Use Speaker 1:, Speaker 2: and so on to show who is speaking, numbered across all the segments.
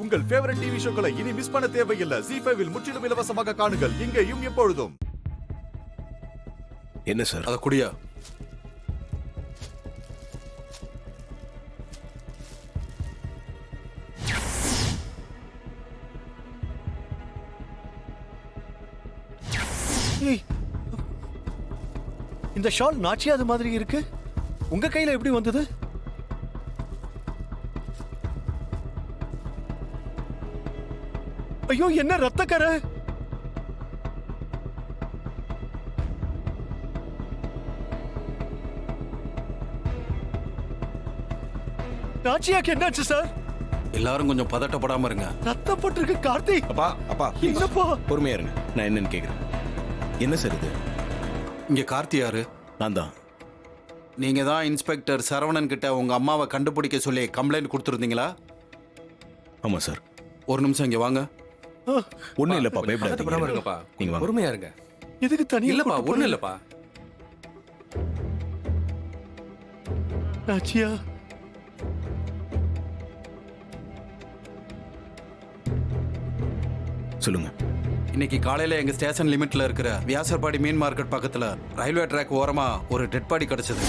Speaker 1: உங்கள் favourite TV ஷோக்களை இனி miss பண்ண தேவையில்லை. ZEE5 இல் முற்றிலும் இலவசமாக காணுங்கள். இங்கேயும் எப்பொழுதும்.
Speaker 2: என்ன சார்?
Speaker 3: அத குடியா.
Speaker 4: இந்த ஷால் நாச்சியாது மாதிரி இருக்கு. உங்க கையில எப்படி வந்தது? ஐயோ, என்ன ரத்தக்கரை! நாச்சியாக்கு என்னாச்சு சார்?
Speaker 3: எல்லாரும் கொஞ்சம் பதட்டப்படாம இருங்க.
Speaker 4: ரத்தப்பட்டிருக்கு. கார்த்திக்,
Speaker 2: அப்பா அப்பா
Speaker 4: என்னப்பா?
Speaker 2: பொறுமையா இருங்க, நான் என்னன்னு கேக்குறேன். என்ன சார் இது?
Speaker 3: இங்க கார்த்தி யாரு?
Speaker 2: நான் தான்.
Speaker 3: நீங்க தான் இன்ஸ்பெக்டர் சரவணன் கிட்ட உங்க அம்மாவை கண்டுபிடிக்க சொல்லி கம்ப்ளைண்ட் கொடுத்துருந்தீங்களா?
Speaker 2: ஆமா சார்.
Speaker 3: ஒரு நிமிஷம் இங்க வாங்க.
Speaker 2: ஒண்ணும் இல்லப்பா, பயப்படாதீங்க.
Speaker 5: இருங்கப்பா,
Speaker 2: நீங்க வாங்க.
Speaker 5: பொறுமையா இருங்க.
Speaker 4: எதுக்கு தனியா?
Speaker 5: இல்லப்பா,
Speaker 4: கூட்டு
Speaker 5: ஒண்ணும்
Speaker 4: போறீங்க?
Speaker 5: இல்லப்பா.
Speaker 4: நாச்சியா,
Speaker 2: சொல்லுங்க.
Speaker 3: இன்னைக்கு காலையில எங்க ஸ்டேஷன் லிமிட்ல இருக்கிற வியாசர்பாடி மீன் மார்க்கெட் பக்கத்துல ரயில்வே ட்ராக் ஓரமா ஒரு டெட் பாடி கிடைச்சது.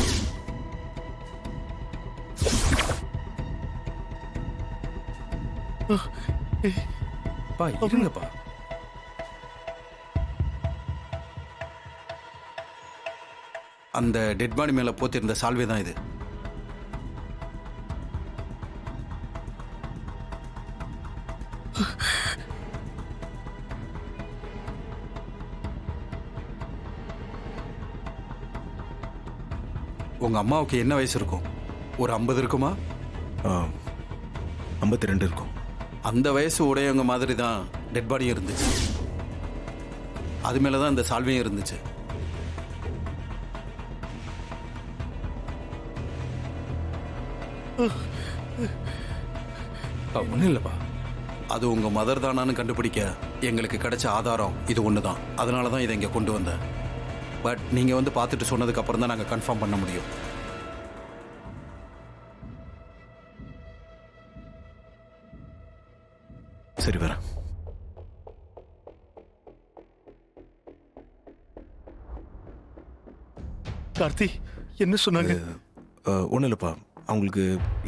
Speaker 5: பா, இருங்கப்பா.
Speaker 3: அந்த டெட் பாடி மேல போத்திருந்த சால்வே தான் இது. உங்க அம்மாவுக்கு என்ன வயசு இருக்கும்? ஒரு 50 இருக்குமா?
Speaker 2: 52 இருக்கும்.
Speaker 3: அந்த வயசு உடையவங்க மாதிரி தான் டெட் பாடியும் இருந்துச்சு. அது மேல தான் இந்த சால்வையும் இருந்துச்சு.
Speaker 5: பா, ஒண்ணும் இல்லப்பா.
Speaker 3: அது உங்க மதர் தானான்னு கண்டுபிடிக்க எங்களுக்கு கிடைச்ச ஆதாரம் இது ஒன்று தான். அதனால தான் இதை இங்கே கொண்டு வந்தேன். பட் நீங்கள் வந்து பார்த்துட்டு சொன்னதுக்கு அப்புறம் தான் நாங்கள் கன்ஃபார்ம் பண்ண முடியும்.
Speaker 2: சரி, வரேன்.
Speaker 4: கார்த்தி, என்ன சொன்னாங்க?
Speaker 2: ஒன்றும் இல்லைப்பா, அவங்களுக்கு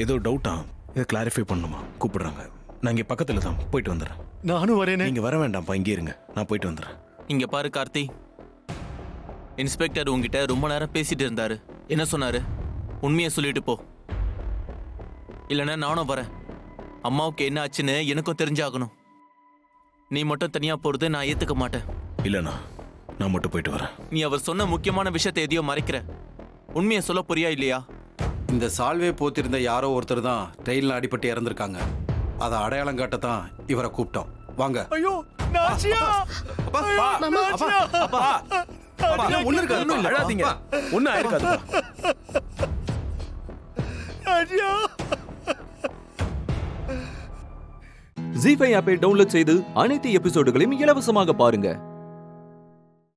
Speaker 2: ஏதோ டவுட்டா, இதை கிளாரிஃபை பண்ணணுமா, கூப்பிடுறாங்க. நான் இங்கே பக்கத்தில் தான், போயிட்டு வந்துடுறேன்.
Speaker 4: நானும் வரேனே.
Speaker 2: நீங்கள் வர வேண்டாம்ப்பா, இங்கே இருங்க, நான் போயிட்டு வந்துடுறேன்.
Speaker 6: இங்க பாரு கார்த்தி, இன்ஸ்பெக்டர் உங்ககிட்ட ரொம்ப நேரம் பேசிட்டு இருந்தாரு. என்ன சொன்னாரு? உண்மையை சொல்லிட்டு போ, இல்லைன்னா நானும் வரேன். அம்மாவுக்கு என்ன ஆச்சுன்னு எனக்கும் தெரிஞ்சாகணும். நீ மட்டும் தனியா போறது நான் ஏத்துக்க மாட்டேன்.
Speaker 2: இல்லைண்ணா, நான் மட்டும் போயிட்டு வரேன்.
Speaker 6: நீ அவர் சொன்ன முக்கியமான விஷயத்தை எதையோ மறைக்கிற. உண்மையை சொல்ல போறியா இல்லையா?
Speaker 3: இந்த சால்வே போத்திருந்த யாரோ ஒருத்தர் தான் ட்ரெயினில் அடிபட்டு இறந்துருக்காங்க. அதை அடையாளம் காட்டத்தான் இவரை கூப்பிட்டோம். வாங்க.
Speaker 4: ஐயோ, நாச்சியா!
Speaker 2: ஒன்றும் இருக்காது, அழாதீங்க. ஒன்றும் ஆயிருக்காதுப்பா.
Speaker 4: நாச்சியா!
Speaker 7: ZEE5 ஆப்பை டவுன்லோட் செய்து அனைத்து எபிசோடுகளையும் இலவசமாக பாருங்க.